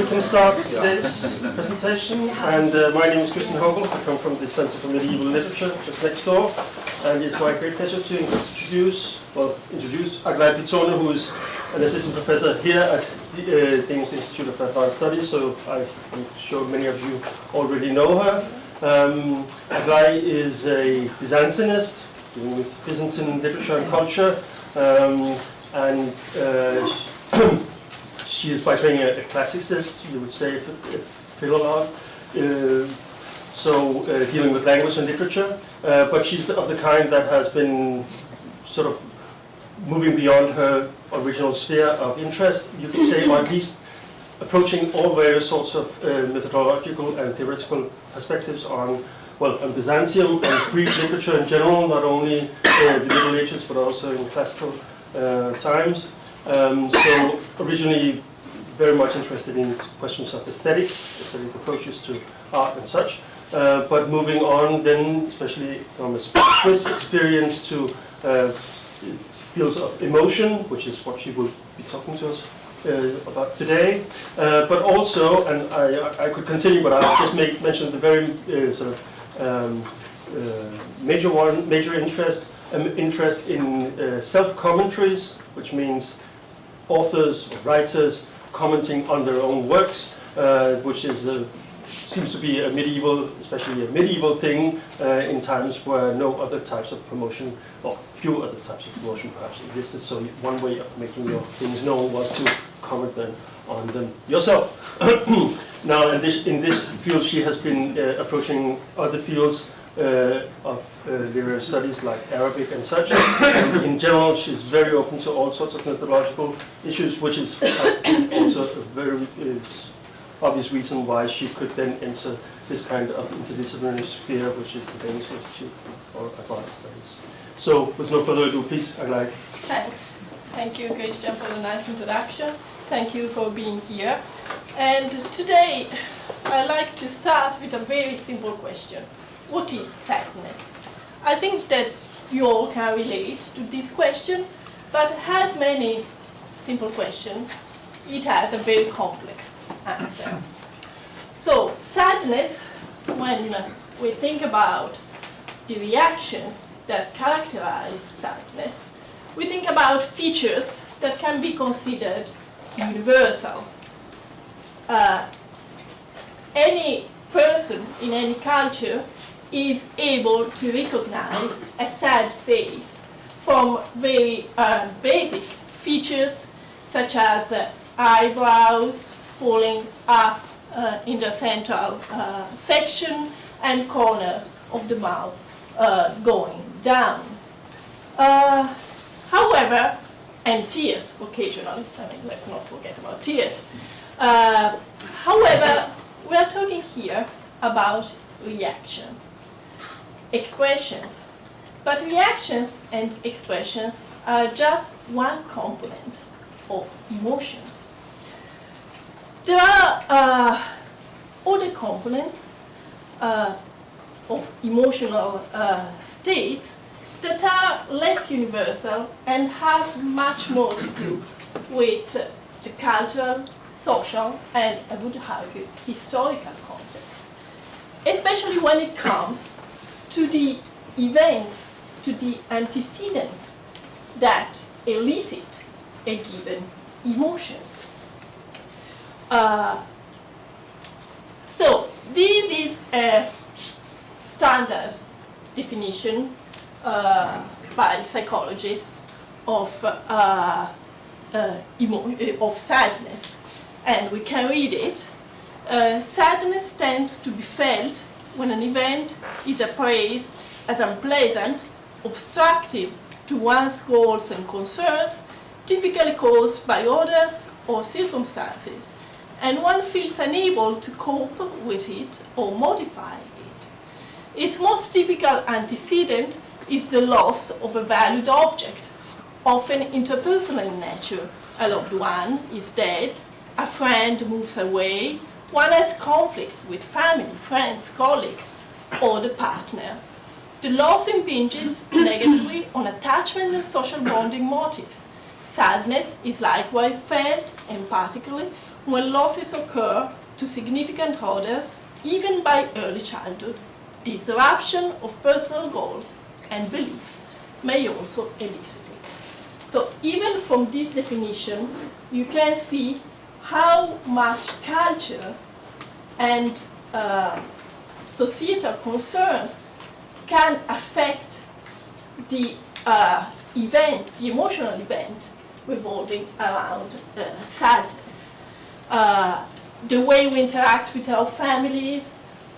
We can start today's presentation, and my name is Christian Hogel. I come from the Center for Medieval Literature, just next door, and it's my great pleasure to introduce Aglae Pizzone, who is an assistant professor here at the Danish Institute of Advanced Studies, so I'm sure many of you already know her. Aglae is a Byzantinist, dealing with Byzantine literature and culture, and she is by training a classicist, you would say, a philolog, dealing with language and literature, but she's of the kind that has been sort of moving beyond her original sphere of interest, you could say, or at least approaching all various sorts of methodological and theoretical perspectives on Byzantium and Greek literature in general, not only the Middle Ages but also in classical times. So originally very much interested in questions of aesthetics, aesthetic approaches to art and such, but moving on then, especially from a Swiss experience, to fields of emotion, which is what she will be talking to us about today, but also, and I could continue, but I'll just mention the very major interest in self-commentaries, which means authors or writers commenting on their own works, which is seems to be a medieval, especially a medieval thing in times where no other types of promotion, or few other types of promotion perhaps existed. So one way of making your things known was to comment on them yourself. Now, in this field, she has been approaching other fields of literary studies like Arabic and such. And in general, she's very open to all sorts of methodological issues, which is also a very obvious reason why she could then enter this kind of interdisciplinary sphere, which is the Danish Institute for Advanced Studies. So, with no further ado, please, Aglae. Thanks. Thank you, Christian, for the nice introduction. Thank you for being here. And today, I'd like to start with a very simple question. What is sadness? I think that you all can relate to this question, but as many simple questions, it has a very complex answer. So, sadness, when we think about the reactions that characterize sadness, we think about features that can be considered universal. Any person in any culture is able to recognize a sad face from very basic features such as eyebrows falling up in the central section and corners of the mouth going down. However, and tears occasionally, let's not forget about tears. However, we are talking here about reactions, expressions, but reactions and expressions are just one component of emotions. There are other components of emotional states that are less universal and have much more to do with the cultural, social, and I would argue historical context, especially when it comes to the events, to the antecedents that elicit a given emotion. So this is a standard definition by psychologists of sadness, and we can read it. Sadness tends to be felt when an event is appraised as unpleasant, obstructive to one's goals and concerns, typically caused by others or circumstances, and one feels unable to cope with it or modify it. Its most typical antecedent is the loss of a valued object, often interpersonal in nature. A loved one is dead, a friend moves away, one has conflicts with family, friends, colleagues, or the partner. The loss impinges negatively on attachment and social bonding motives. Sadness is likewise felt, and particularly when losses occur to significant others, even by early childhood, disruption of personal goals and beliefs may also elicit it. So even from this definition, you can see how much culture and societal concerns can affect the event, the emotional event revolving around sadness. The way we interact with our families,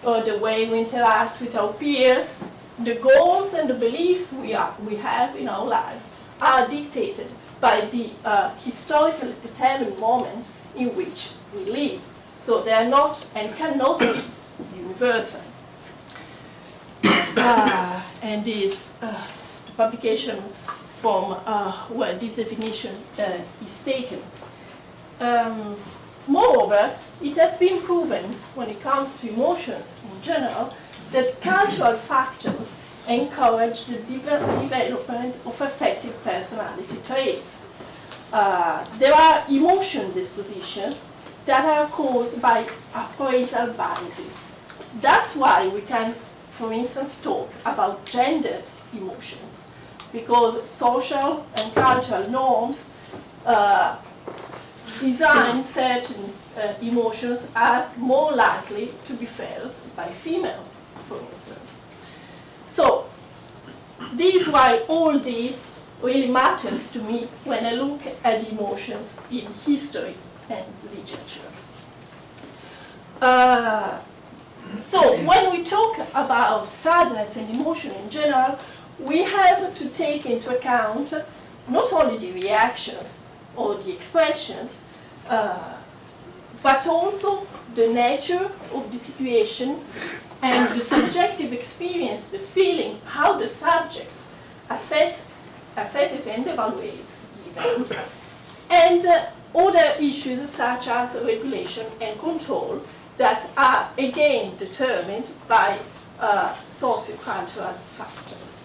or the way we interact with our peers, the goals and the beliefs we have in our life are dictated by the historically determined moment in which we live. So they are not and cannot be universal. And this the publication from where this definition is taken. Moreover, it has been proven, when it comes to emotions in general, that cultural factors encourage the development of affective personality traits. There are emotion dispositions that are caused by appraisal biases. That's why we can, for instance, talk about gendered emotions, because social and cultural norms design certain emotions as more likely to be felt by female, for instance. So, this is why all this really matters to me when I look at emotions in history and literature. So, when we talk about sadness and emotion in general, we have to take into account not only the reactions or the expressions, but also the nature of the situation and the subjective experience, the feeling, how the subject assesses and evaluates the event, and other issues such as regulation and control that are again determined by sociocultural factors.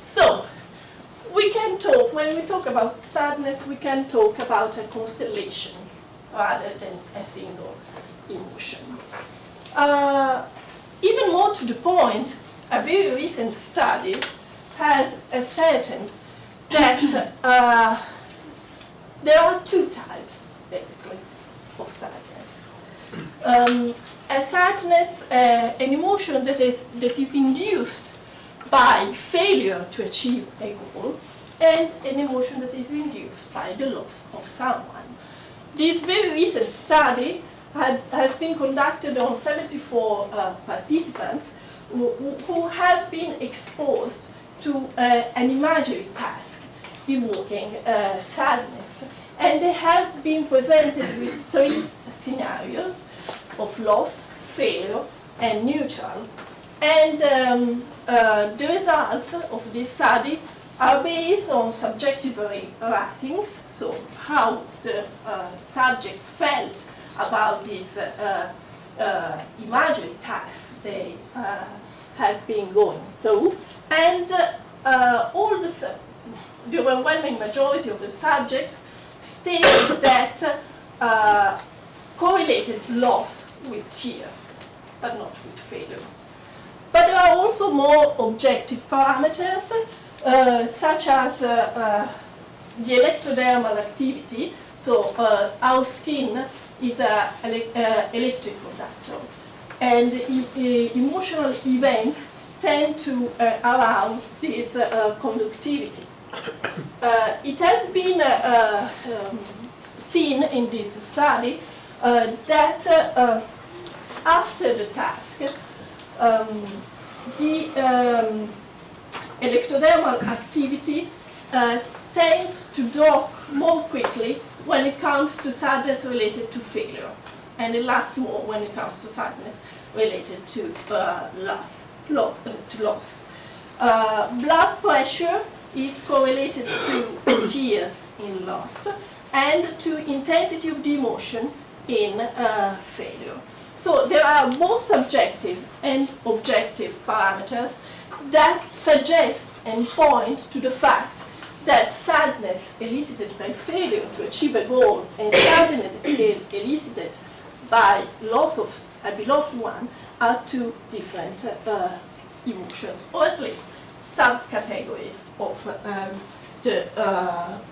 So, we can talk, when we talk about sadness, we can talk about a constellation rather than a single emotion. Even more to the point, a very recent study has ascertained that there are two types, basically, of sadness. A sadness, an emotion that is induced by failure to achieve a goal, and an emotion that is induced by the loss of someone. This very recent study has been conducted on 74 participants who have been exposed to an imagery task evoking sadness. And they have been presented with 3 scenarios of loss, failure, and neutral. And the results of this study are based on subjective ratings, so how the subjects felt about this imagery task they have been going through. And the overwhelming majority of the subjects stated that correlated loss with tears, but not with failure. But there are also more objective parameters, such as the electrodermal activity. So our skin is an electric conductor, and emotional events tend to allow this conductivity. It has been seen in this study that after the task, the electrodermal activity tends to drop more quickly when it comes to sadness related to failure, and it lasts more when it comes to sadness related to loss. Blood pressure is correlated to tears in loss and to intensity of the emotion in failure. So there are both subjective and objective parameters that suggest and point to the fact that sadness elicited by failure to achieve a goal and sadness elicited by loss of a beloved one are two different emotions, or at least subcategories of the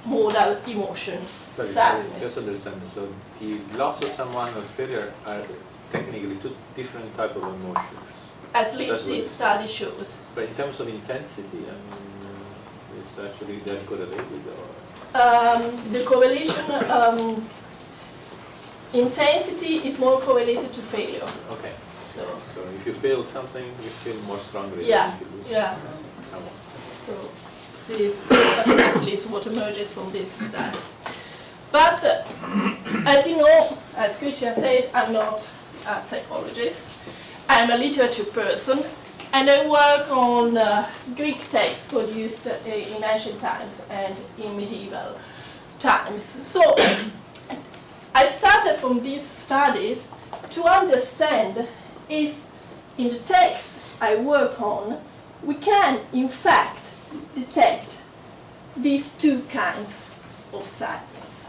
modal emotion, Sorry, sadness. just understand. So the loss of someone or failure are technically two different types of emotions. At least That's what this it is. study shows. But in terms of intensity, I mean, it's actually that correlated, or The correlation, intensity is more correlated to failure. okay. So, So if you fail something, you feel more strongly Yeah, than if you lose yeah. someone. so this is at least what emerges from this study. But as you know, as Christian said, I'm not a psychologist. I'm a literature person, and I work on Greek texts produced in ancient times and in medieval times. So I started from these studies to understand if in the texts I work on, we can in fact detect these two kinds of sadness.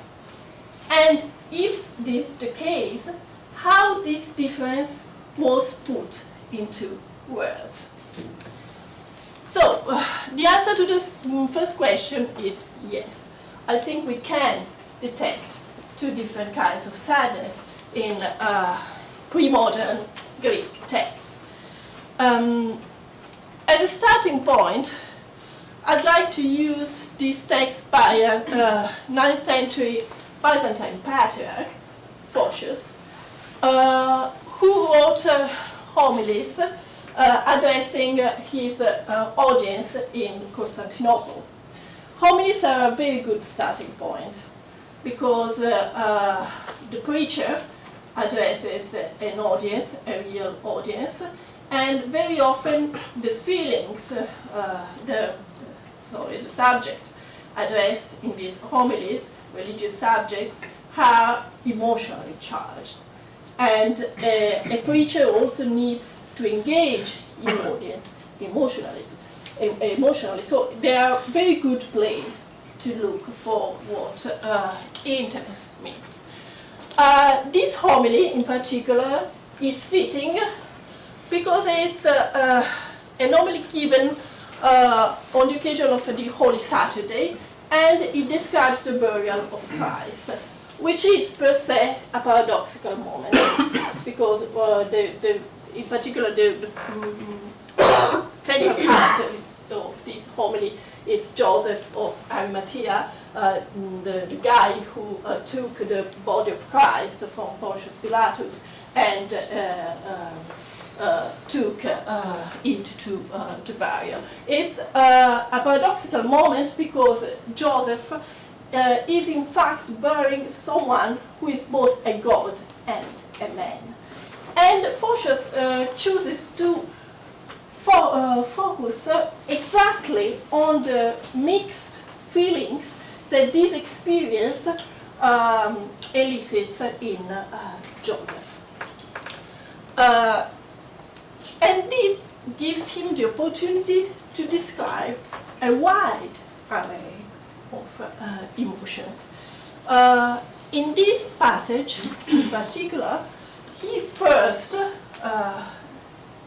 And if this is the case, how this difference was put into words. So, the answer to this first question is yes. I think we can detect two different kinds of sadness in pre-modern Greek texts. As a starting point, I'd like to use this text by a 9th century Byzantine patriarch, Phocius, who wrote homilies addressing his audience in Constantinople. Homilies are a very good starting point because the preacher addresses an audience, a real audience, and very often the feelings, the subject addressed in these homilies, religious subjects, are emotionally charged. And a preacher also needs to engage his audience emotionally. So they are very good place to look for what interests me. This homily in particular is fitting because it's an homily given on the occasion of the Holy Saturday, and it describes the burial of Christ, which is per se a paradoxical moment because in particular the central character of this homily is Joseph of Arimathea, the guy who took the body of Christ from Pontius Pilatus and took it to burial. It's a paradoxical moment because Joseph is in fact burying someone who is both a god and a man. And Phocius chooses to focus exactly on the mixed feelings that this experience elicits in Joseph. And this gives him the opportunity to describe a wide array of emotions. In this passage, in particular, he first,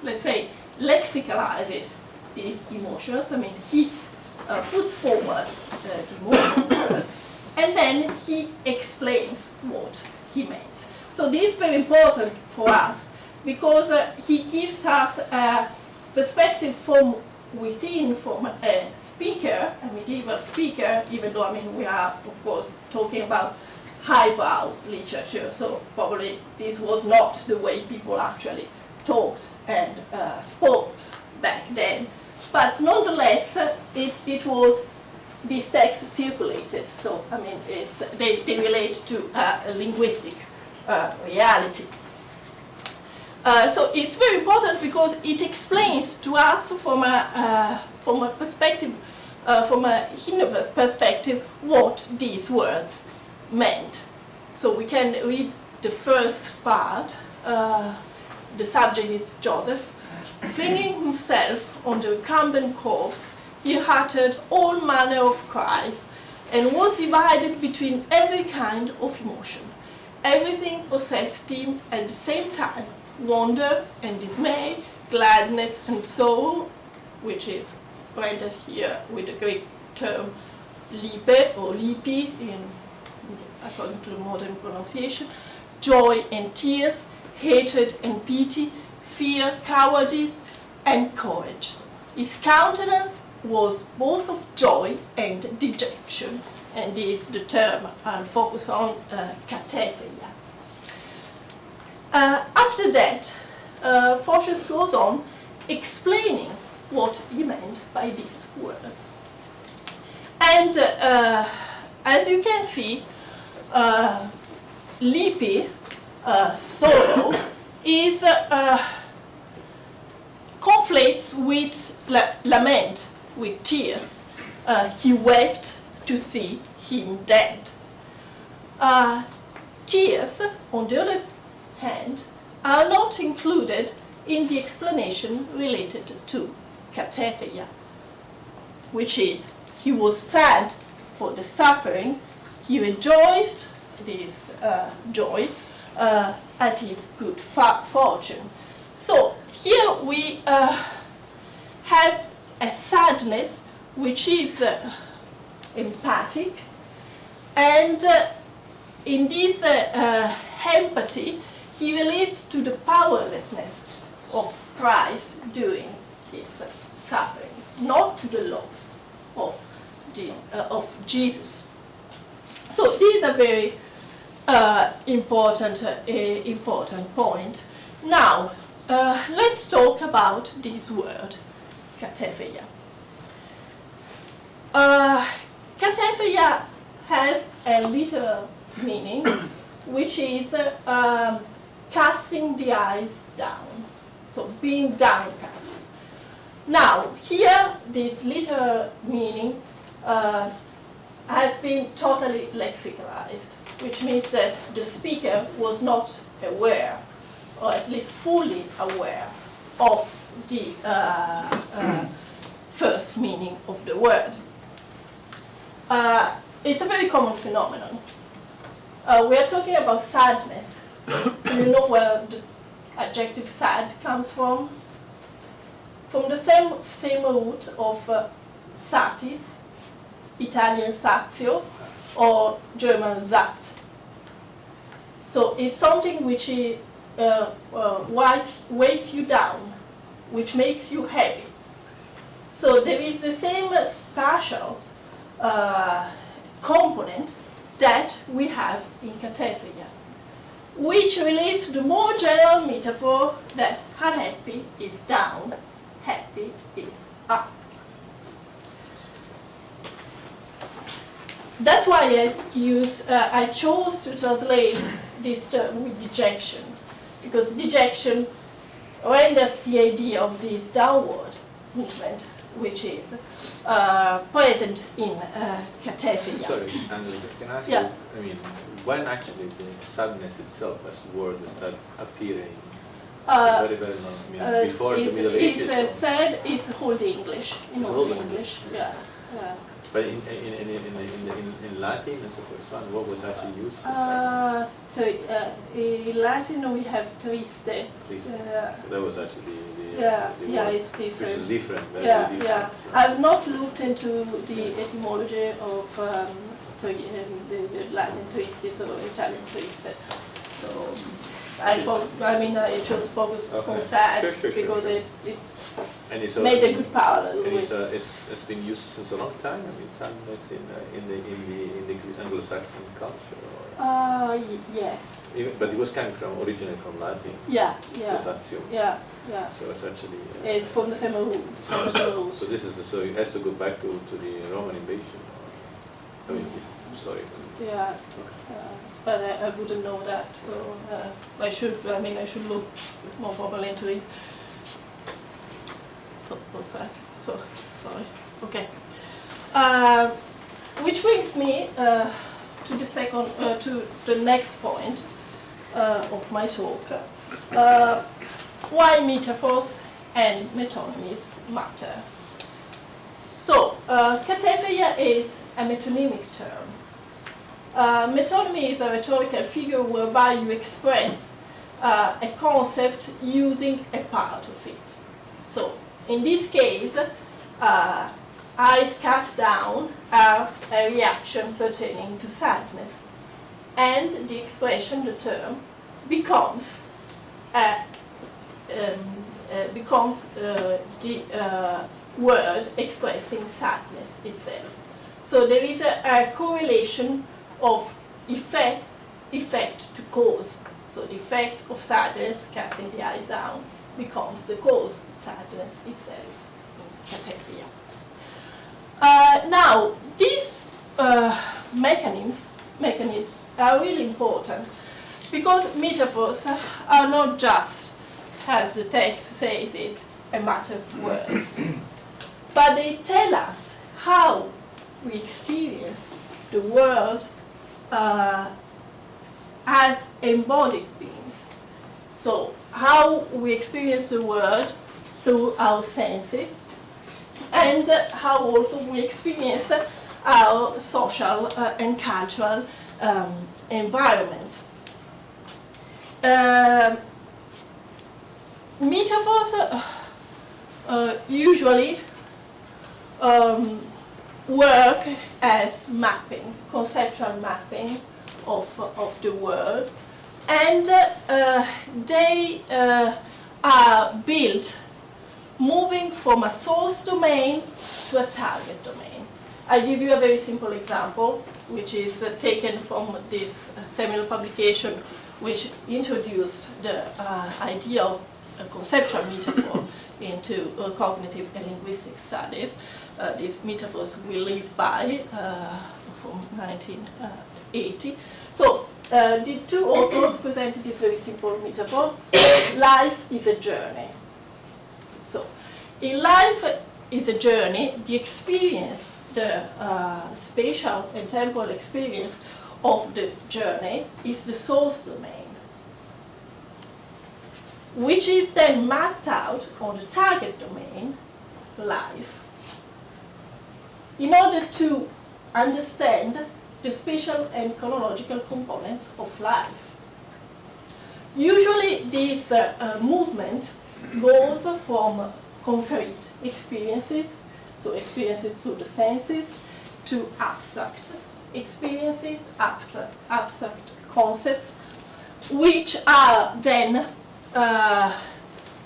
let's say, lexicalizes these emotions. I mean, he puts forward the emotional words, and then he explains what he meant. So this is very important for us because he gives us a perspective from within, from a speaker, a medieval speaker, even though, I mean, we are, of course, talking about highbrow literature, so probably this was not the way people actually talked and spoke back then. But nonetheless, it was, these texts circulated, so I mean, they relate to a linguistic reality. So it's very important because it explains to us from a perspective, from a Hindu perspective, what these words meant. So we can read the first part. The subject is Joseph. Flinging himself on the recumbent corpse, he uttered all manner of cries and was divided between every kind of emotion. Everything possessed him at the same time, wonder and dismay, gladness and sorrow, which is rendered here with the Greek term lipe or lipi, according to the modern pronunciation, joy and tears, hatred and pity, fear, cowardice, and courage. His countenance was both of joy and dejection, and this is the term I'll focus on, katepheia. After that, Fortius goes on explaining what he meant by these words. And as you can see, lipi, sorrow, is conflates with lament, with tears. He wept to see him dead. Tears, on the other hand, are not included in the explanation related to katepheia, which is he was sad for the suffering, he rejoiced, this joy, at his good fortune. So here we have a sadness which is empathic, and in this empathy he relates to the powerlessness of Christ during his sufferings, not to the loss of Jesus. So this is a very important point. Now, let's talk about this word, katepheia. Katepheia has a literal meaning, which is casting the eyes down, so being downcast. Now, here, this literal meaning has been totally lexicalized, which means that the speaker was not aware, or at least fully aware, of the first meaning of the word. It's a very common phenomenon. We are talking about sadness. Do you know where the adjective sad comes from? From the same root of satis, Italian satio, or German satt. So it's something which weighs you down, which makes you heavy. So there is the same spatial component that we have in katepheia, which relates to the more general metaphor that unhappy is down, happy is up. That's why I chose to translate this term with dejection, because dejection renders the idea of this downward movement, which is present in katepheia. Sorry, Andrew, can I ask Yeah. you, I mean, when actually the sadness itself as a word started appearing? Very, very long. I mean, before the Middle Ages? It's said it's Old English, in It's Old Old English, yeah. But in Latin and so forth, what was actually used for sadness? In Latin we have triste. Triste. Uh, So that was actually the yeah, word, it's different. which is different, very Yeah, different. yeah. I've not looked into the etymology of the Latin triste or Italian triste. So I just focused Okay. on sad Sure, because sure. it And it's made a good parallel And with. it's been used since a long time. I mean, sadness in the Anglo-Saxon culture. Or Yes. but it was coming from originally from Latin. Yeah, So yeah, satio. yeah, yeah. So essentially. It's from the same root. From the root. So this is so it has to go back to the Roman invasion. Or, I mean, sorry. Yeah, but I wouldn't know that, so I should look more properly into it. What's that? So, sorry. Okay. Which brings me to the next point of my talk. Why metaphors and metonymies matter. So, katepheia is a metonymic term. Metonymy is a rhetorical figure whereby you express a concept using a part of it. So, in this case, eyes cast down are a reaction pertaining to sadness, and the expression, the term, becomes the word expressing sadness itself. So there is a correlation of effect to cause. So the effect of sadness, casting the eyes down, becomes the cause, sadness itself, in katepheia. Now, these mechanisms are really important because metaphors are not just, as the text says it, a matter of words, but they tell us how we experience the world as embodied beings. So, how we experience the world through our senses, and how also we experience our social and cultural environments. Metaphors usually work as mapping, conceptual mapping of the world, and they are built moving from a source domain to a target domain. I'll give you a very simple example, which is taken from this seminal publication, which introduced the idea of a conceptual metaphor into cognitive and linguistic studies. These metaphors we live by from 1980. So the two authors presented this very simple metaphor. Life is a journey. So, in life is a journey, the experience, the spatial and temporal experience of the journey is the source domain, which is then mapped out on the target domain, life, in order to understand the spatial and chronological components of life. Usually this movement goes from concrete experiences, so experiences through the senses, to abstract experiences, abstract concepts, which are then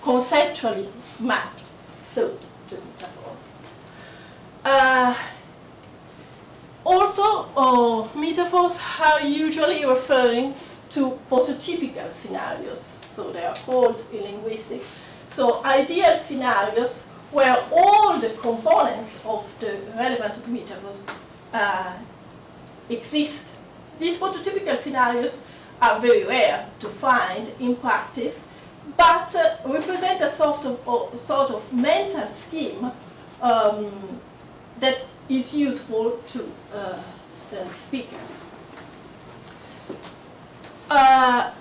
conceptually mapped through the metaphor. Also, metaphors are usually referring to prototypical scenarios, so they are called in linguistics. So ideal scenarios where all the components of the relevant metaphors exist. These prototypical scenarios are very rare to find in practice, but represent a sort of mental scheme that is useful to the speakers. Now,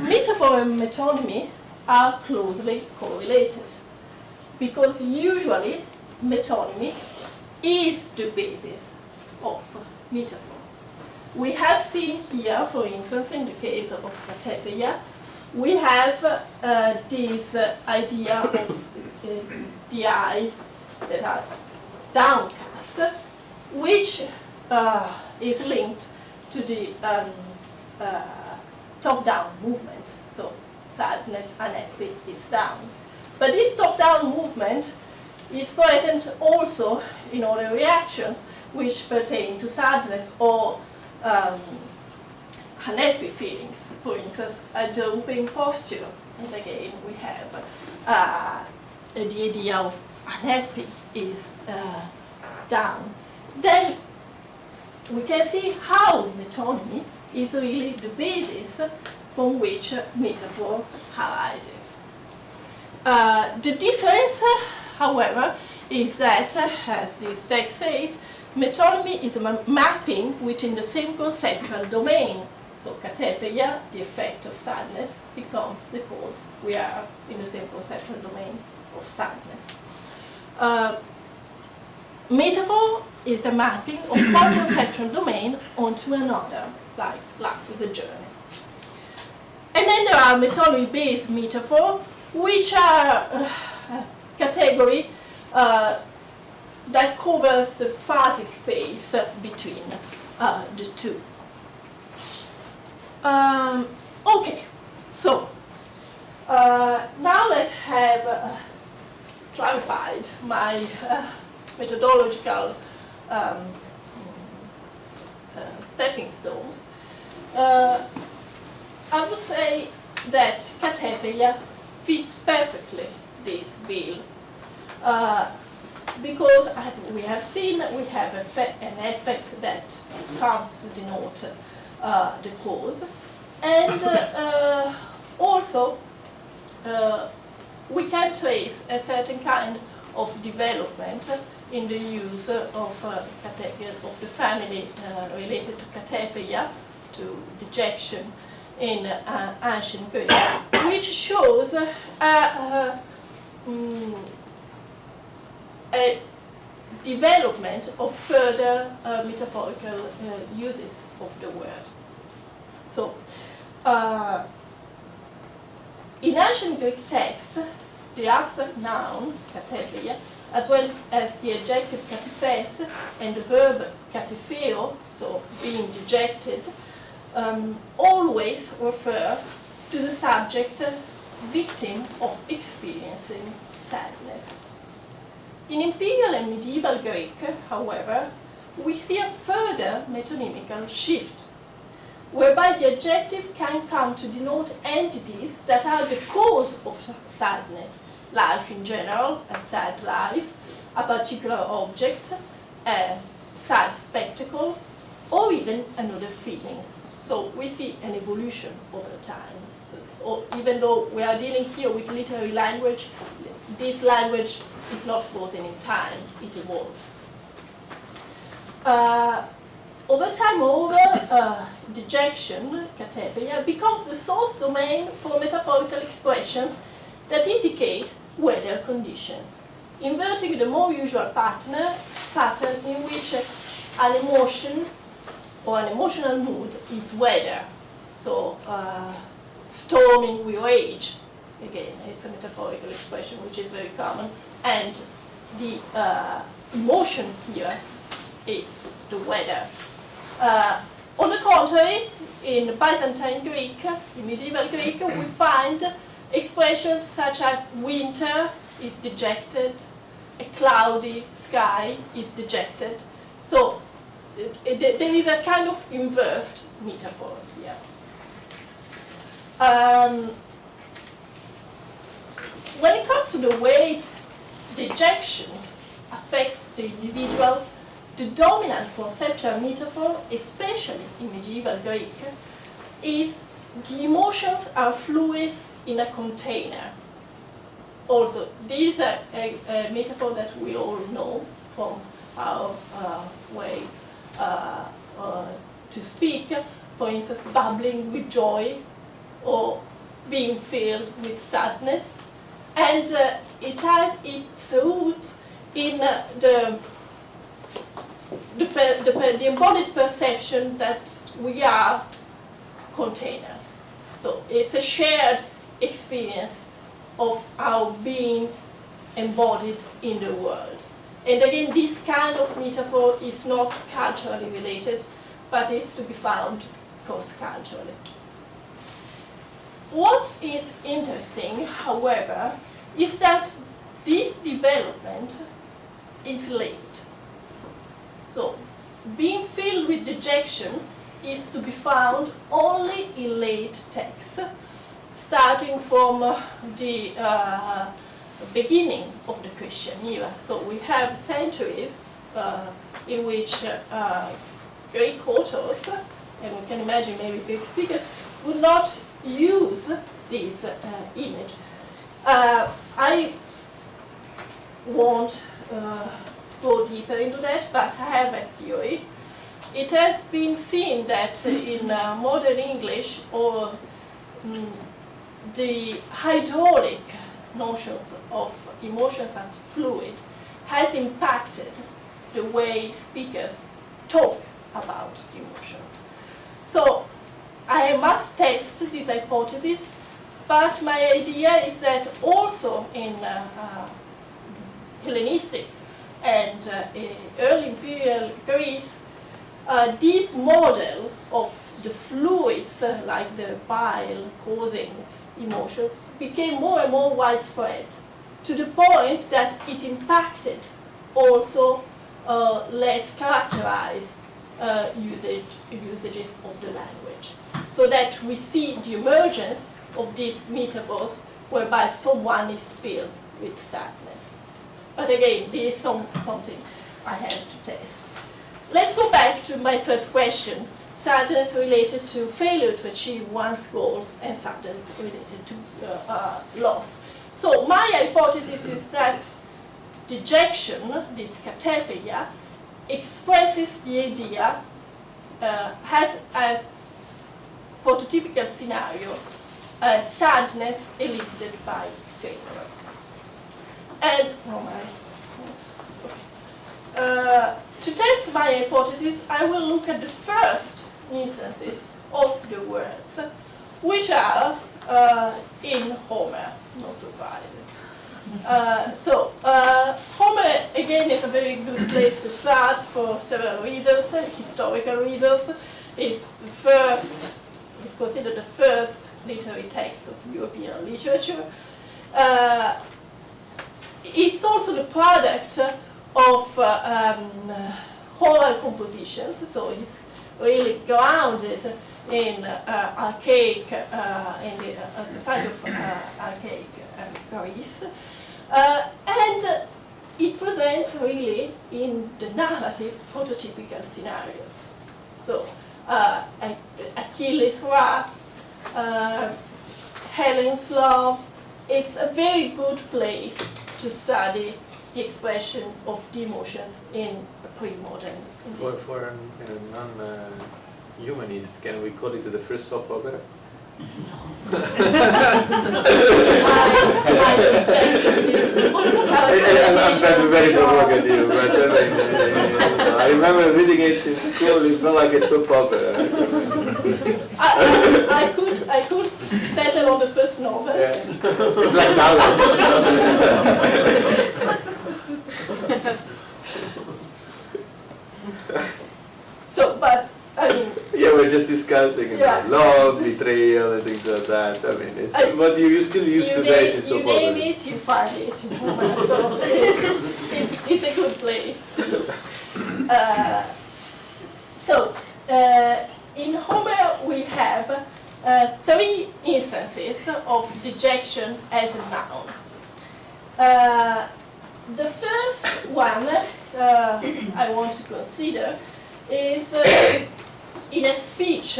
metaphor and metonymy are closely correlated, because usually metonymy is the basis of metaphor. We have seen here, for instance, in the case of katepheia, we have this idea of the eyes that are downcast, which is linked to the top-down movement. So sadness, unhappy is down. But this top-down movement is present also in other reactions which pertain to sadness or unhappy feelings. For instance, a drooping posture. And again, we have the idea of unhappy is down. Then we can see how metonymy is really the basis from which metaphor arises. The difference, however, is that, as this text says, metonymy is a mapping within the same conceptual domain. So katepheia, the effect of sadness, becomes the cause. We are in the same conceptual domain of sadness. metaphor is the mapping of one conceptual domain onto another, like life is a journey. And then there are metonymy-based metaphors, which are a category that covers the fuzzy space between the two. Okay, so now let's have clarified my methodological stepping stones. I would say that category fits perfectly this bill because, as we have seen, we have an effect that comes to denote the cause, and also we can trace a certain kind of development in the use of the family related to categoria, to dejection in ancient Greek, which shows a development of further metaphorical uses of the word. So, in ancient Greek texts, the abstract noun, katetheia, as well as the adjective katephes and the verb katetheo, so being dejected, always refer to the subject victim of experiencing sadness. In Imperial and Medieval Greek, however, we see a further metonymical shift, whereby the adjective can come to denote entities that are the cause of sadness, life in general, a sad life, a particular object, a sad spectacle, or even another feeling. So we see an evolution over time. So, even though we are dealing here with literary language, this language is not frozen in time, it evolves. Over time, dejection, katetheia, becomes the source domain for metaphorical expressions that indicate weather conditions, inverting the more usual pattern in which an emotion or an emotional mood is weather. So, storming with rage, again, it's a metaphorical expression which is very common, and the emotion here is the weather. On the contrary, in Byzantine Greek, in medieval Greek, we find expressions such as winter is dejected, a cloudy sky is dejected. So there is a kind of inversed metaphor here. When it comes to the way dejection affects the individual, the dominant conceptual metaphor, especially in medieval Greek, is the emotions are fluids in a container. Also, this is a metaphor that we all know from our way to speak. For instance, bubbling with joy or being filled with sadness. And it has its roots in the embodied perception that we are containers. So it's a shared experience of our being embodied in the world. And again, this kind of metaphor is not culturally related, but is to be found cross-culturally. What is interesting, however, is that this development is late. So, being filled with dejection is to be found only in late texts, starting from the beginning of the Christian era. So we have centuries in which Greek authors, and we can imagine maybe Greek speakers, would not use this image. I won't go deeper into that, but I have a theory. It has been seen that in modern English, or the hydraulic notions of emotions as fluid has impacted the way speakers talk about emotions. So I must test this hypothesis, but my idea is that also in Hellenistic and early imperial Greece, this model of the fluids, like the bile causing emotions, became more and more widespread, to the point that it impacted also less characterized usages of the language. So that we see the emergence of these metaphors whereby someone is filled with sadness. But again, this is something I have to test. Let's go back to my first question. Sadness related to failure to achieve one's goals and sadness related to loss. So my hypothesis is that dejection, this katapheia, expresses the idea, has as prototypical scenario, sadness elicited by failure. And to test my hypothesis, I will look at the first instances of the words, which are in Homer, no surprise. Homer, again, is a very good place to start for several reasons, historical reasons. It's considered the first literary text of European literature. It's also the product of oral compositions, so it's really grounded in archaic, in the society of archaic Greece, and it presents really in the narrative prototypical scenarios. So Achilles' wrath, Helen's love. It's a very good place to study the expression of the emotions in pre-modern. For a non-humanist, can we call it the first soap opera? I reject this. I'm trying to be very provocative, but I remember reading it in school. It felt like a soap opera. I could settle on the first novel. Yeah. It's like Dallas. So, but I mean. Yeah, we're just discussing love, betrayal, and things like that. I mean, it's what you still use today is soap opera. You name it, you find it. So it's a good place to look. In Homer we have 3 instances of dejection as a noun. The first one I want to consider is in a speech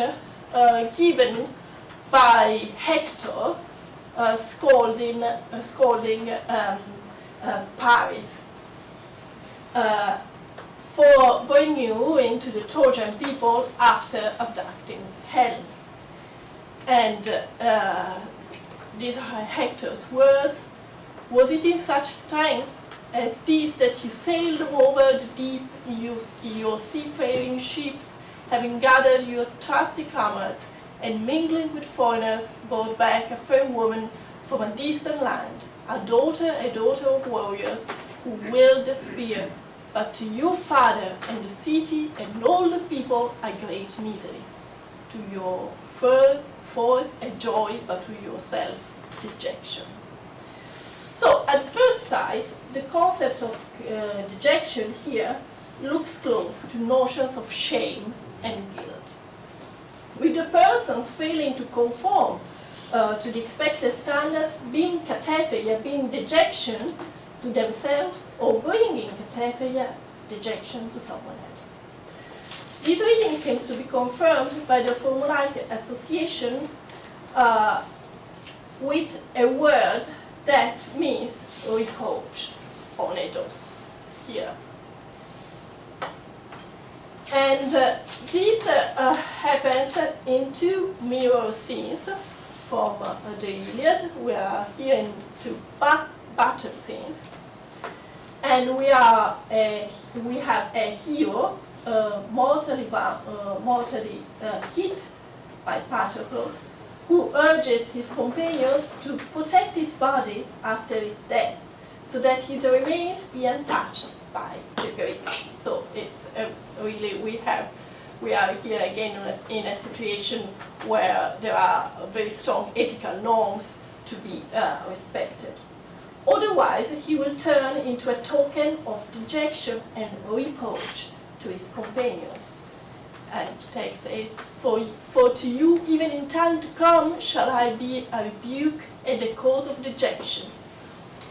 given by Hector scolding Paris for bringing ruin to the Trojan people after abducting Helen. And these are Hector's words. Was it in such strength as these that you sailed over the deep in your seafaring ships, having gathered your trusty comrades, and mingling with foreigners, brought back a fair woman from a distant land, a daughter of warriors, who wield the spear, but to your father and the city and all the people a great misery. To your fourth a joy, but to yourself dejection. So at first sight, the concept of dejection here looks close to notions of shame and guilt, with the persons failing to conform to the expected standards being katapheia, being dejection to themselves, or bringing katapheia, dejection to someone else. This reading seems to be confirmed by the formulaic association with a word that means reproach, onedos, here. And this happens in 2 mirror scenes from the Iliad. We are here in 2 battle scenes. And we have a hero mortally hit by Patroclus, who urges his companions to protect his body after his death, so that his remains be untouched by the Greeks. So it's really we are here again in a situation where there are very strong ethical norms to be respected. Otherwise, he will turn into a token of dejection and reproach to his companions. And takes it, for to you, even in time to come, shall I be a rebuke and a cause of dejection.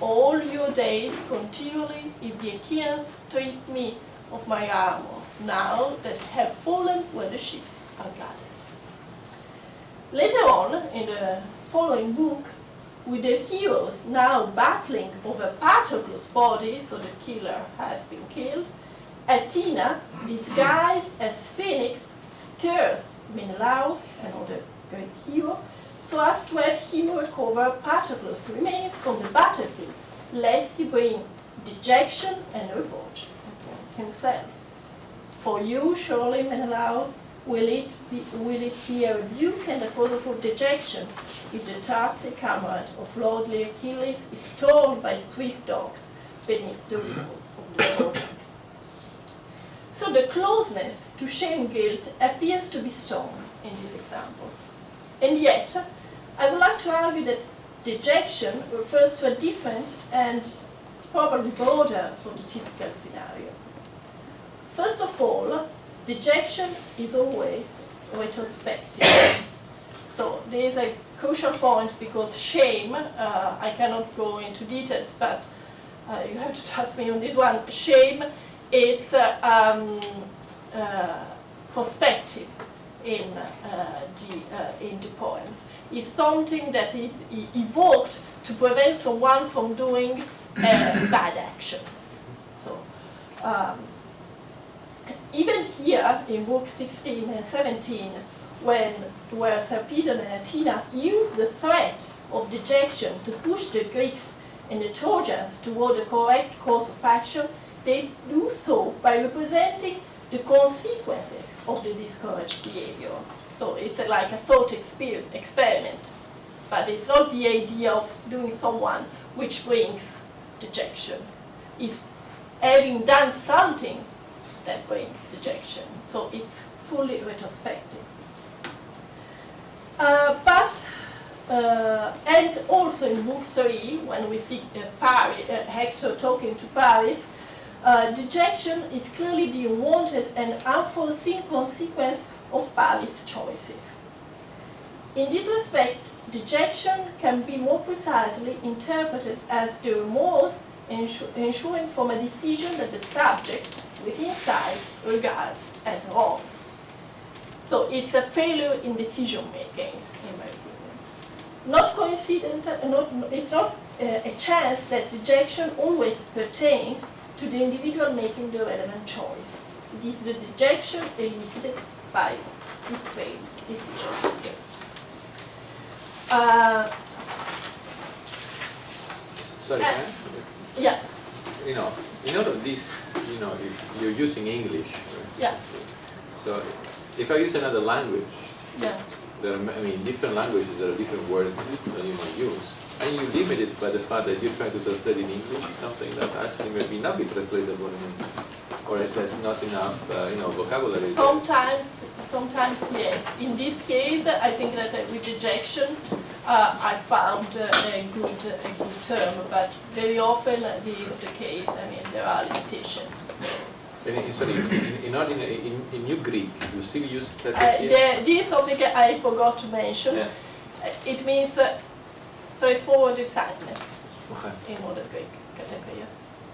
All your days continually, if the Achaeans strip me of my armor, now that have fallen where the ships are gathered. Later on, in the following book, with the heroes now battling over Patroclus' body, so the killer has been killed, Athena, disguised as Phoenix, stirs Menelaus, another great hero, so as to have him recover Patroclus' remains from the battlefield, lest he bring dejection and reproach upon himself. For you, surely, Menelaus, will it be a rebuke and a cause for dejection if the trusty comrade of lordly Achilles is torn by swift dogs beneath the rule of the Trojans? So the closeness to shame guilt appears to be strong in these examples. And yet, I would like to argue that dejection refers to a different and probably broader for the typical scenario. First of all, dejection is always retrospective. So there is a crucial point because shame, I cannot go into details, but you have to trust me on this one. Shame is prospective in the poems. It's something that is evoked to prevent someone from doing a bad action. So. Even here in book 16 and 17, where Sir Peter and Athena use the threat of dejection to push the Greeks and the Trojans toward the correct course of action, they do so by representing the consequences of the discouraged behavior. So it's like a thought experiment, but it's not the idea of doing someone which brings dejection. It's having done something that brings dejection. So it's fully retrospective. And also in book 3, when we see Hector talking to Paris, dejection is clearly the unwanted and unforeseen consequence of Paris' choices. In this respect, dejection can be more precisely interpreted as the remorse ensuing from a decision that the subject with insight regards as wrong. So it's a failure in decision making, in my opinion. Not coincident, it's not a chance that dejection always pertains to the individual making the relevant choice. It is the dejection elicited by this failed decision making. Sorry, yeah. In all of this, if you're using English. Yeah. So if I use another language, Yeah. there are, different languages, there are different words that you might use. And you limit it by the fact that you're trying to translate in English something that actually maybe not be translatable in English. Or it has not enough, vocabulary. Sometimes yes. In this case, I think that with dejection, I found a good term, but very often this is the case. There are limitations. Sorry, in New Greek, you still use that? This is something I forgot to mention. Yeah. It means straightforward sadness Okay. in modern Greek category.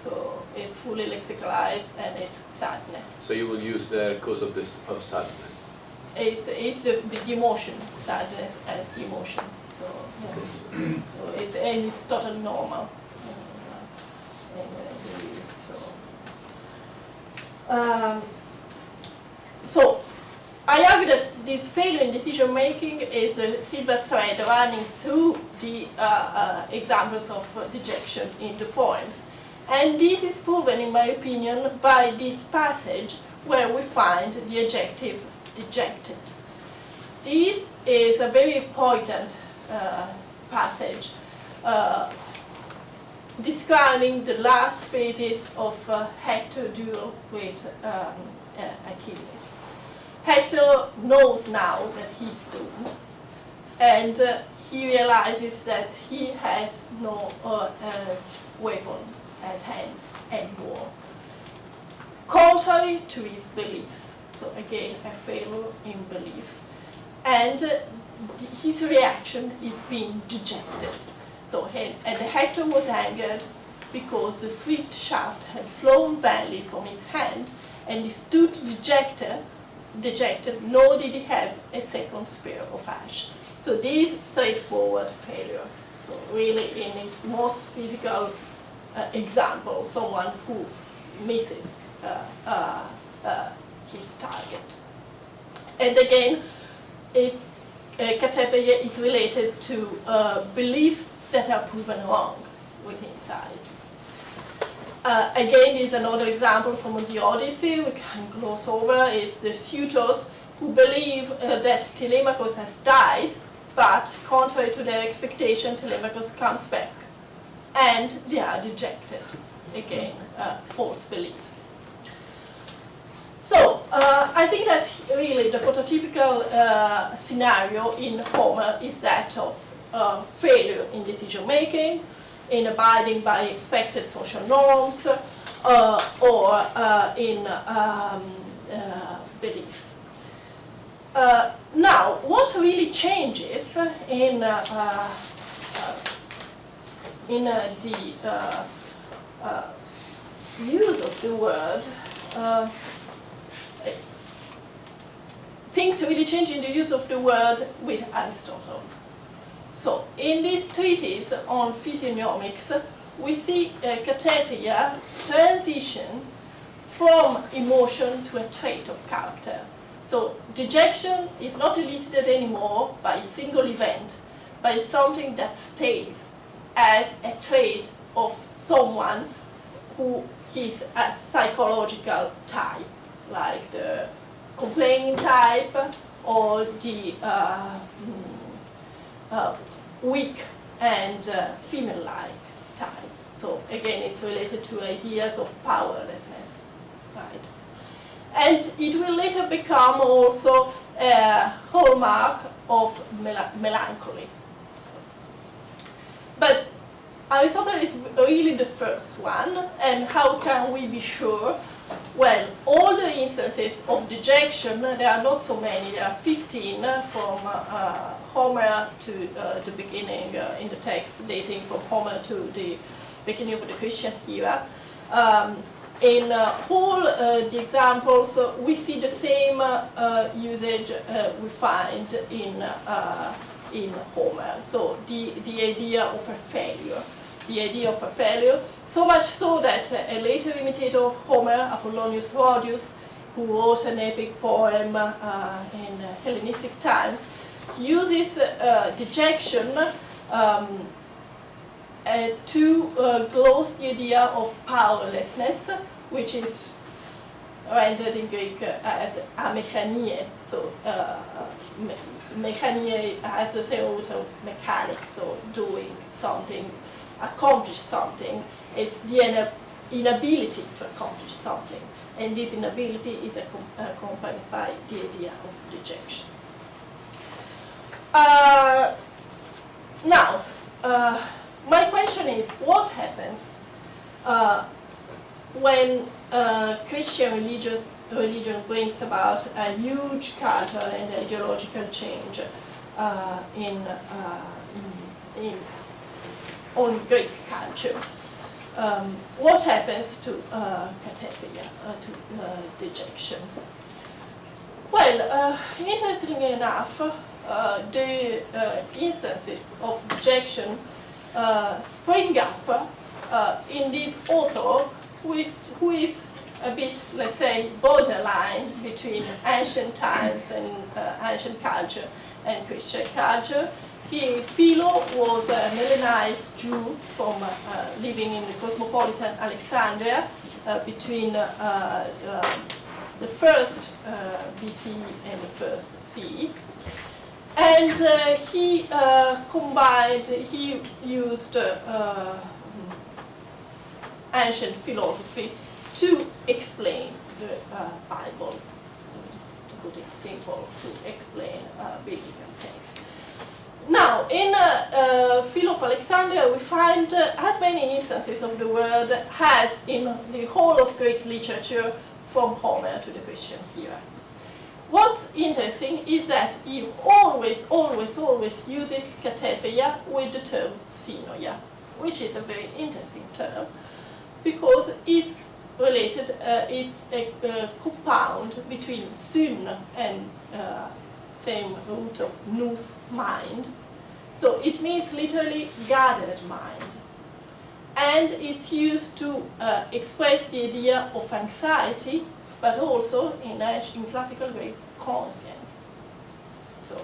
So it's fully lexicalized and it's sadness. So you will use the cause of sadness. It's the emotion, sadness as emotion. So, yes. So it's totally normal. So I argue that this failure in decision making is a silver thread running through the examples of dejection in the poems. And this is proven, in my opinion, by this passage where we find the adjective dejected. This is a very important passage describing the last phases of Hector's duel with Achilles. Hector knows now that he's doomed, and he realizes that he has no weapon at hand anymore, contrary to his beliefs. So again, a failure in beliefs. And his reaction is being dejected. So and Hector was angered because the swift shaft had flown vainly from his hand, and he stood dejected, nor did he have a second spear of ash. So this is straightforward failure. So really, in its most physical example, someone who misses his target. And again, it's Katephia is related to beliefs that are proven wrong within inside. Again, is another example from the Odyssey we can gloss over. It's the suitors who believe that Telemachus has died, but contrary to their expectation, Telemachus comes back, and they are dejected. Again, false beliefs. So, I think that really the prototypical scenario in Homer is that of failure in decision making, in abiding by expected social norms, or in beliefs. Now, what really changes in the use of the word, things really change in the use of the word with Aristotle. So, in this treatise on physiognomics, we see Katephia transition from emotion to a trait of character. So, dejection is not elicited anymore by a single event, but is something that stays as a trait of someone who is a psychological type, like the complaining type or the weak and female-like type. So again, it's related to ideas of powerlessness, right? And it will later become also a hallmark of melancholy. But Aristotle is really the first one, and how can we be sure? Well, all the instances of dejection, there are not so many, there are 15 from Homer to the beginning in the text, dating from Homer to the beginning of the Christian era. In all the examples, we see the same usage we find in Homer. So the idea of a failure. The idea of a failure, so much so that a later imitator of Homer, Apollonius Rhodius, who wrote an epic poem in Hellenistic times, uses dejection to gloss the idea of powerlessness, which is rendered in Greek as amechanie. So mechanie has the same root of mechanics, so doing something, accomplish something. It's the inability to accomplish something, and this inability is accompanied by the idea of dejection. Now, my question is, what happens when Christian religion brings about a huge cultural and ideological change on Greek culture? What happens to Katephia, to dejection? Well, interestingly enough, the instances of dejection spring up in this author who is a bit, let's say, borderline between ancient times and ancient culture and Christian culture. Philo was a Hellenized Jew from living in the cosmopolitan Alexandria between the first BC and the first CE. And he used ancient philosophy to explain the Bible, to put it simple, to explain biblical texts. Now, in Philo of Alexandria, we find as many instances of the word as in the whole of Greek literature from Homer to the Christian era. What's interesting is that he always uses katetheia with the term synoia, which is a very interesting term because it's related, it's a compound between syn and same root of nous, mind. So it means literally gathered mind. And it's used to express the idea of anxiety, but also in classical Greek, conscience. So,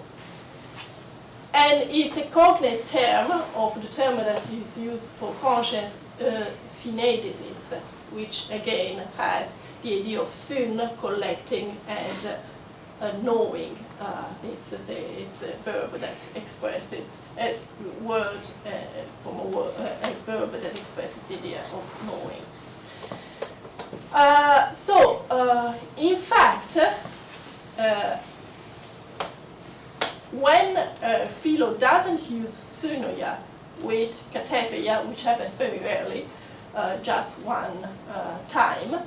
and it's a cognate term of the term that is used for conscience, synedesis, which again has the idea of syn, collecting, and knowing. It's a verb that expresses a word from a verb that expresses the idea of knowing. In fact, when Philo doesn't use synoia with katetheia, which happens very rarely, just one time,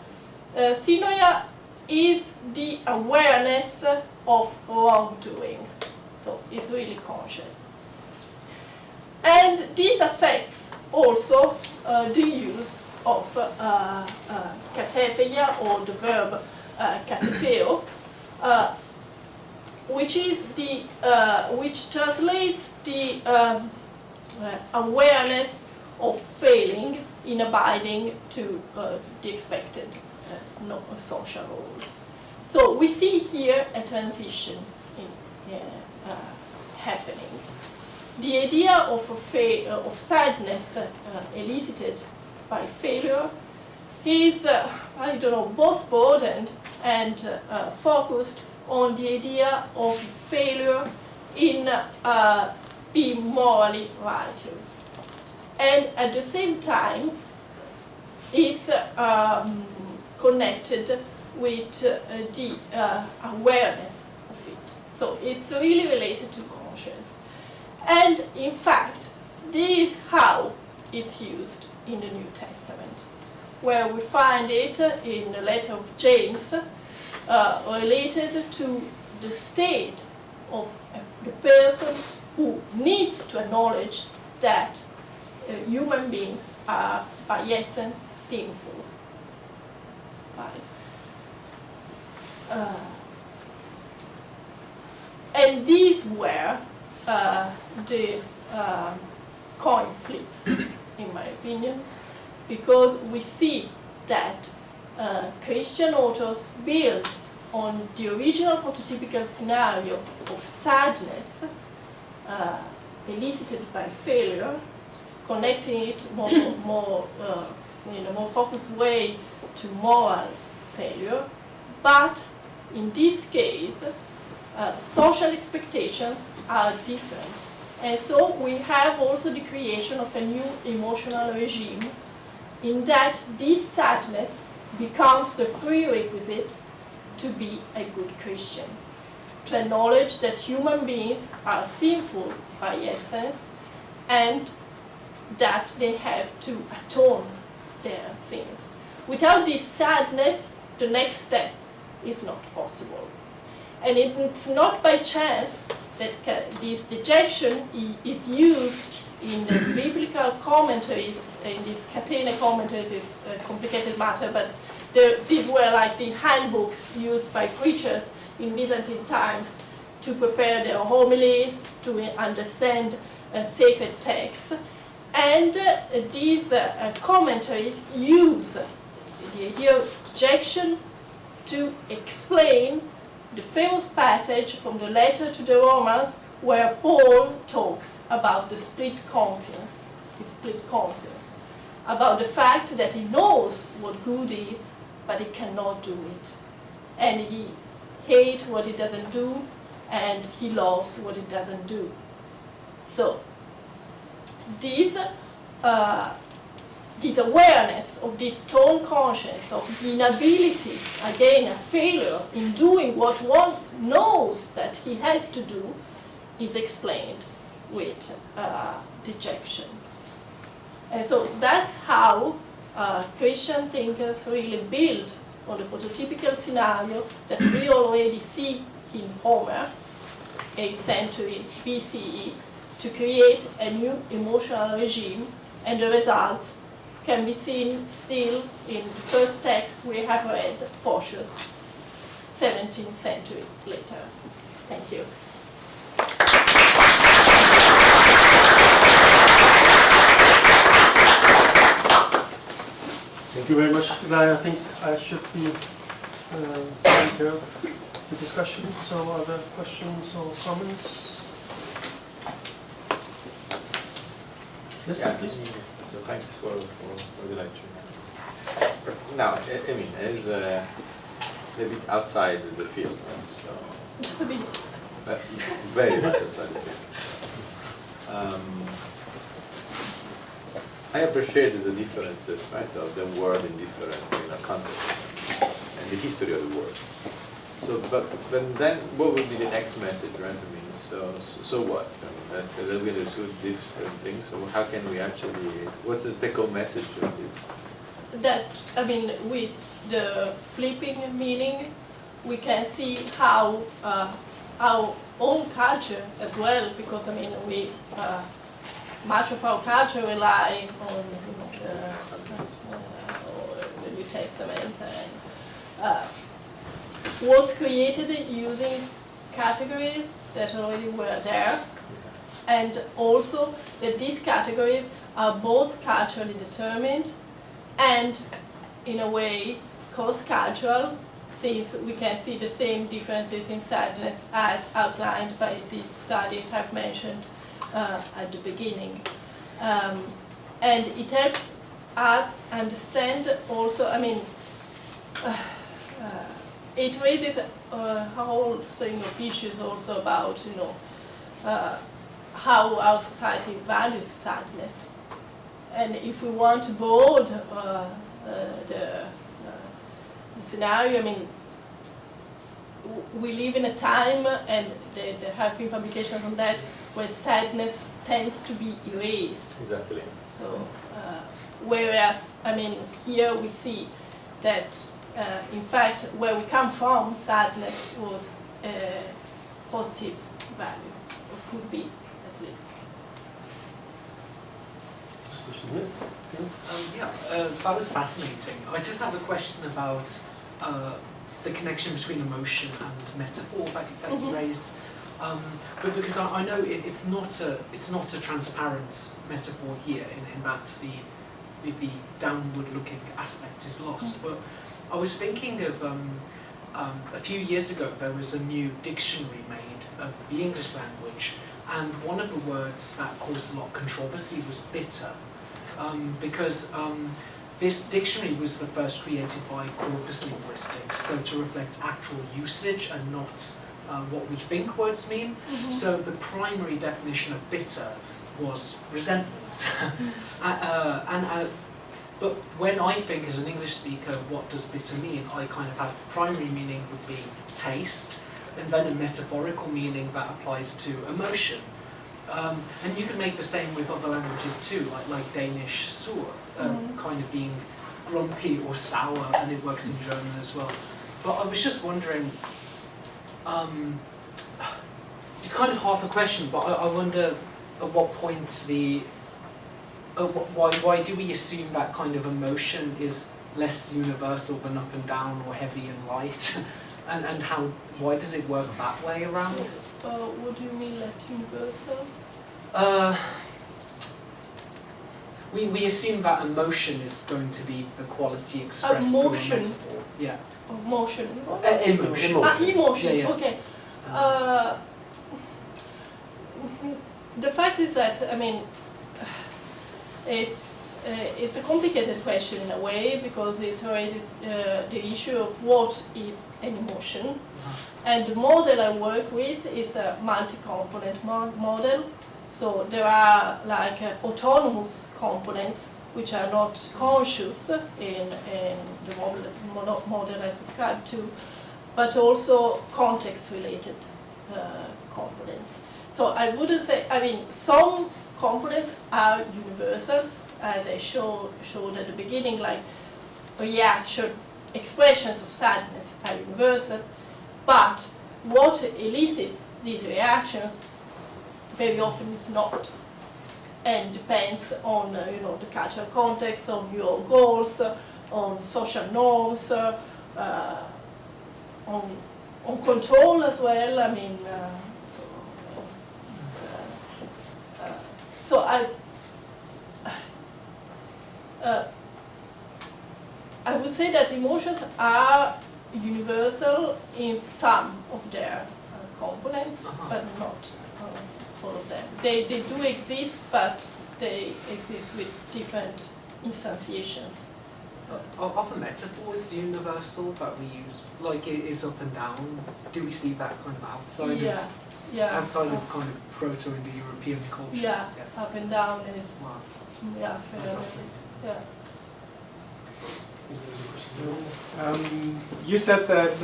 synoia is the awareness of wrongdoing. So it's really conscious. And this affects also the use of katetheia, or the verb katetheo, which is the which translates the awareness of failing in abiding to the expected social rules. So we see here a transition happening. The idea of sadness elicited by failure is, both broadened and focused on the idea of failure in being morally righteous. And at the same time, is connected with the awareness of it. So it's really related to conscience. And in fact, this is how it's used in the New Testament, where we find it in the letter of James, related to the state of the person who needs to acknowledge that human beings are by essence sinful. Right? And these were the coin flips, in my opinion, because we see that Christian authors build on the original prototypical scenario of sadness elicited by failure, connecting it more in a more focused way to moral failure, but in this case, social expectations are different. And so we have also the creation of a new emotional regime in that this sadness becomes the prerequisite to be a good Christian. To acknowledge that human beings are sinful by essence and that they have to atone their sins. Without this sadness, the next step is not possible. And it's not by chance that this dejection is used in the biblical commentaries. In these Catena commentaries, is a complicated matter, but these were like the handbooks used by preachers in Byzantine times to prepare their homilies, to understand sacred texts. And these commentaries use the idea of dejection to explain the famous passage from the letter to the Romans where Paul talks about the split conscience, his split conscience, about the fact that he knows what good is, but he cannot do it. And he hates what he doesn't do, and he loves what he doesn't do. So, this awareness of this tone conscience, of the inability, again a failure in doing what one knows that he has to do, is explained with dejection. And so that's how Christian thinkers really build on the prototypical scenario that we already see in Homer, 8th century BCE, to create a new emotional regime, and the results can be seen still in the first text we have read, Phocius, 17th century later. Thank you. Thank you very much, Aglae. I think I should be taking care of the discussion. So are there questions or comments? Yes, please. So thanks for the lecture. Now, I mean, it's a bit outside the field, right? So, Just a bit. very much outside the field. I appreciated the differences, right, of the word in different contexts and the history of the word. So, but then what would be the next message, right? I mean, so what? I mean, that's a little bit understood these things. So how can we actually? What's the take-home message of this? That, I mean, with the flipping meaning, we can see how our own culture as well, because I mean, we much of our culture rely on the New Testament, and was created using categories that already were there, and also that these categories are both culturally determined and in a way cross-cultural, since we can see the same differences in sadness as outlined by this study I've mentioned at the beginning. And it helps us understand also, I mean, it raises a whole string of issues also about, you know, how our society values sadness. And if we want to broaden the scenario, I mean, we live in a time, and there have been publications on that, where sadness tends to be erased. Exactly. So, whereas, I mean, here we see that, in fact, where we come from, sadness was a positive value, or could be, at least. That was fascinating. I just have a question about the connection between emotion and metaphor that you raised. But because I know it's not a transparent metaphor here, in that the downward-looking aspect is lost. But I was thinking of a few years ago there was a new dictionary made of the English language, and one of the words that caused a lot of controversy was bitter, because this dictionary was the first created by corpus linguistics, so to reflect actual usage and not what we think words mean. So the primary definition of bitter was resentment. But when I think as an English speaker, what does bitter mean? I kind of have primary meaning would be taste, and then a metaphorical meaning that applies to emotion. And you can make the same with other languages too, like Danish, sur, kind of being grumpy or sour, and it works in German as well. But I was just wondering, it's kind of half a question, but I wonder at what point why do we assume that kind of emotion is less universal than up and down or heavy and light? and why does it work that way around? What do you mean less universal? We assume that emotion is going to be the quality expressed through a metaphor. Yeah. Emotion. Emotion. Emotion. Yeah, yeah. Okay. The fact is that, I mean, it's a complicated question in a way, because it raises the issue of what is an emotion. And the model I work with is a multi-component model. So there are like autonomous components which are not conscious in the model I subscribe to, but also context-related components. So I wouldn't say, I mean, some components are universals, as I showed at the beginning, like reaction, expressions of sadness are universal, but what elicits these reactions very often is not, and depends on the cultural context, on your goals, on social norms, on control as well. I mean, so I would say that emotions are universal in some of their components, but not all of them. They do exist, but they exist with different instantiations. Are the metaphors universal that we use, like it is up and down? Do we see that kind of outside outside of kind of Proto-Indo-European cultures? Yeah, up and down is Wow. yeah, That's fair. fascinating. Yeah. You said that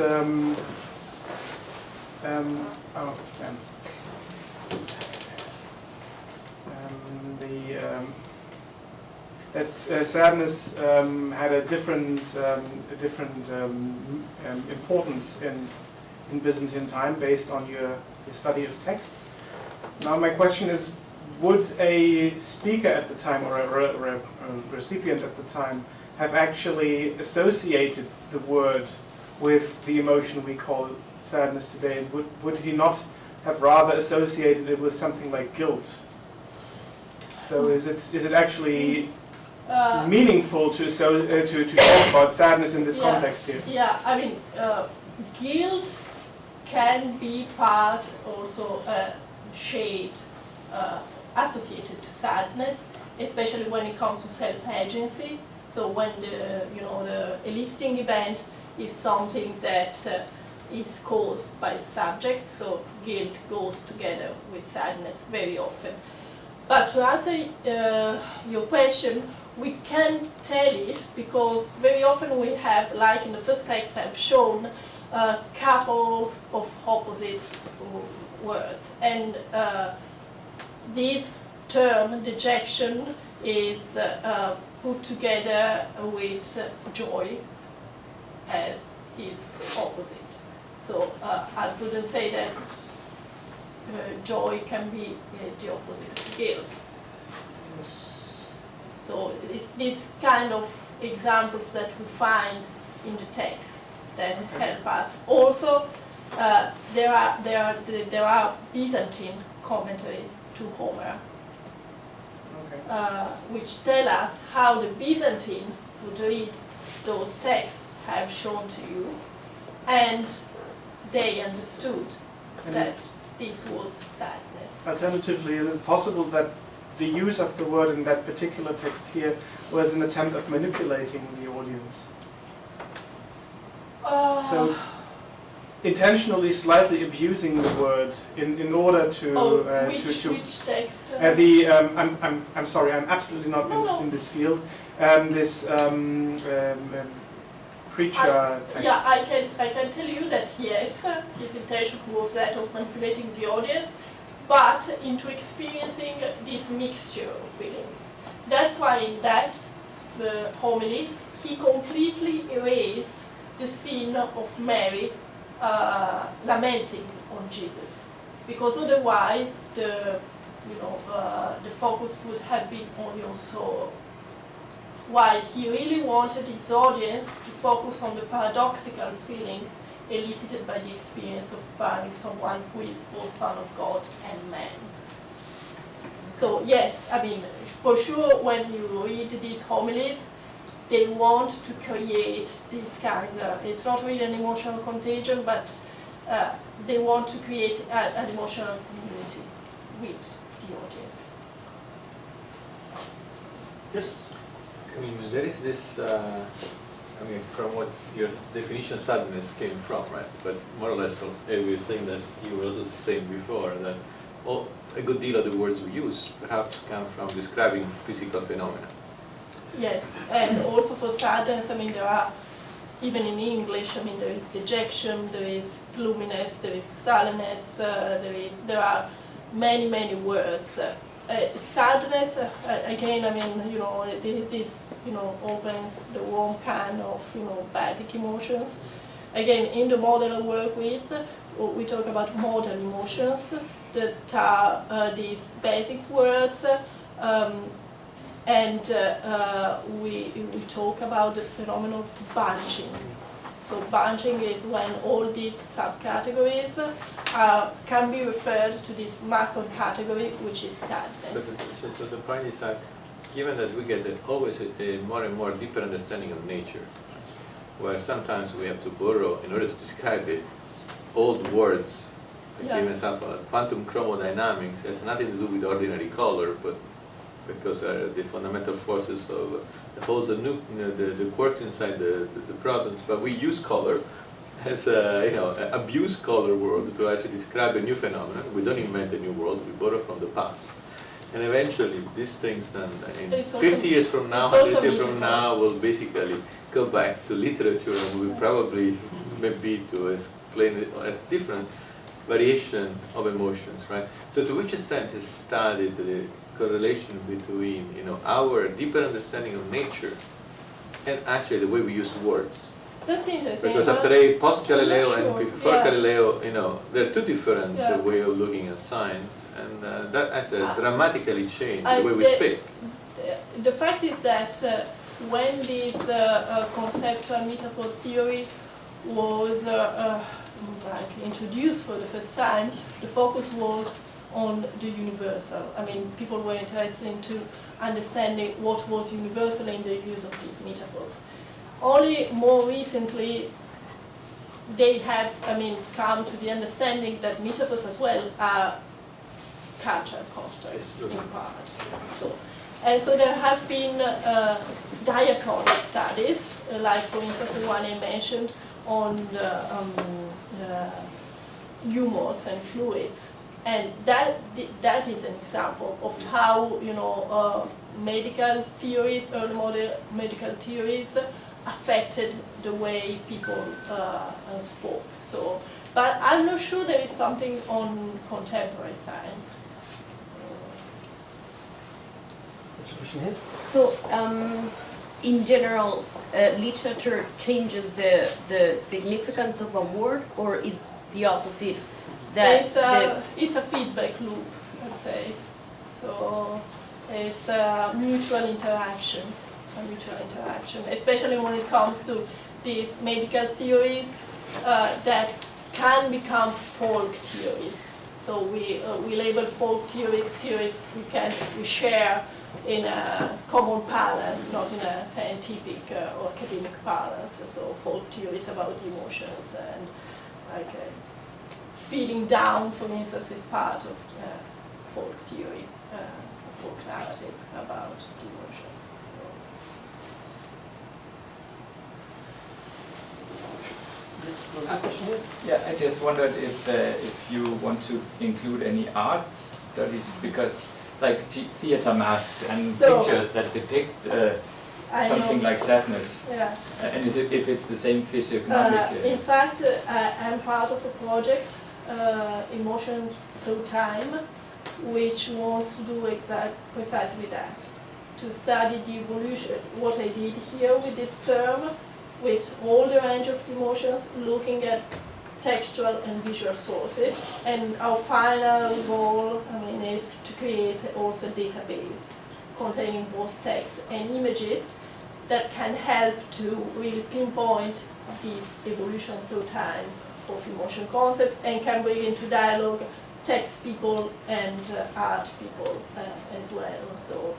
sadness had a different importance in Byzantine time based on your study of texts. Now my question is, would a speaker at the time or a recipient at the time have actually associated the word with the emotion we call sadness today? Would he not have rather associated it with something like guilt? So is it actually meaningful to talk about sadness in this context here? Yeah, I mean, guilt can be part also shade associated to sadness, especially when it comes to self-agency. So when the eliciting event is something that is caused by the subject, so guilt goes together with sadness very often. But to answer your question, we can tell it because very often we have, like in the first text I've shown, a couple of opposite words. And this term, dejection, is put together with joy as his opposite. So I wouldn't say that joy can be the opposite of guilt. So it's these kind of examples that we find in the text that help us. Also, there are Byzantine commentaries to Homer, which tell us how the Byzantine would read those texts I've shown to you, and they understood that this was sadness. Alternatively, is it possible that the use of the word in that particular text here was an attempt of manipulating the audience? So intentionally slightly abusing the word in order to which text? I'm sorry, I'm absolutely not in this field. This preacher text. Yeah, I can tell you that yes, his intention was that of manipulating the audience, but into experiencing this mixture of feelings. That's why in that homily he completely erased the scene of Mary lamenting on Jesus, because otherwise the focus would have been on your sorrow. While he really wanted his audience to focus on the paradoxical feelings elicited by the experience of bearing someone who is both Son of God and man. So yes, I mean, for sure when you read these homilies, they want to create this kind of, it's not really an emotional contagion, but they want to create an emotional community with the audience. Yes? I mean, there is this, I mean, from what your definition of sadness came from, right? But more or less of everything that you were also saying before, that a good deal of the words we use perhaps come from describing physical phenomena. Yes, and also for sadness, I mean, there are, even in English, I mean, there is dejection, there is gloominess, there is sullenness, there are many words. Sadness, again, I mean, you know, this, you know, opens the warm can of, you know, basic emotions. Again, in the model I work with, we talk about modal emotions that are these basic words, and we talk about the phenomenon of bunching. So bunching is when all these subcategories can be referred to this macro category, which is sadness. So the point is that given that we get always a more and more deeper understanding of nature, where sometimes we have to borrow, in order to describe it, old words. Like give an example, quantum chromodynamics has nothing to do with ordinary color, but because the fundamental forces of the quarks inside the protons. But we use color as a abuse color world to actually describe a new phenomenon. We don't invent a new world, we borrow from the past. And eventually these things then, in 50 years from now, 100 years from now, will basically go back to literature, and we will probably maybe to explain it as different variation of emotions, right? So to which extent is studied the correlation between our deeper understanding of nature and actually the way we use words? That's interesting. Because after a post-Galileo sure. and before Yeah. Galileo, there are two different Yeah. way of looking at science, and that has dramatically changed the I- way we the- speak. The fact is that when this conceptual metaphor theory was introduced for the first time, the focus was on the universal. I mean, people were interested into understanding what was universal in the use of these metaphors. Only more recently, they have, come to the understanding that metaphors as well are cultural constructs in part. So there have been diachronic studies, like for instance the one I mentioned on humors and fluids, and that is an example of how medical theories, early modern medical theories, affected the way people spoke. So, but I'm not sure there is something on contemporary science. Question here? So, in general, literature changes the significance of a word, or is the opposite? That It's a feedback loop, let's say. So it's a mutual interaction, especially when it comes to these medical theories that can become folk theories. So we label folk theories we share in a common parlance, not in a scientific or academic parlance. So folk theories about emotions and like feeling down, for instance, is part of folk theory, folk narrative about emotion. Yeah, I just wondered if you want to include any art studies, because like theater masks and pictures that depict something like sadness. Yeah. And if it's the same physiognomic? In fact, I'm part of a project, Emotion Through Time, which wants to do precisely that, to study the evolution. What I did here with this term, with all the range of emotions, looking at textual and visual sources, and our final goal, is to create also a database containing both text and images that can help to really pinpoint the evolution through time of emotion concepts, and can bring into dialogue text people and art people as well. So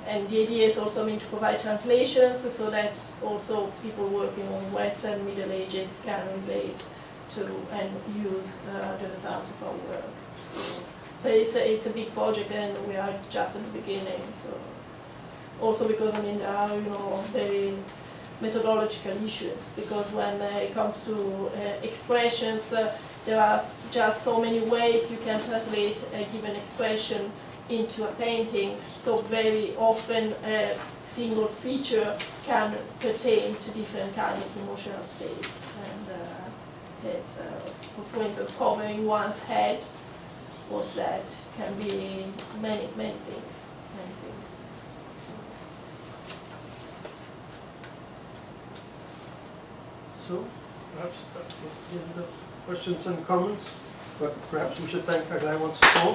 and the idea is also to provide translations so that also people working on Western Middle Ages can relate to and use the results of our work. So but it's a big project and we are just at the beginning. So also because I mean there are very methodological issues, because when it comes to expressions, there are just so many ways you can translate a given expression into a painting. So very often a single feature can pertain to different kinds of emotional states. And for instance, covering one's head, what's that? Can be many things. Many things. So perhaps that was the end of questions and comments, but perhaps we should thank Aglae once more.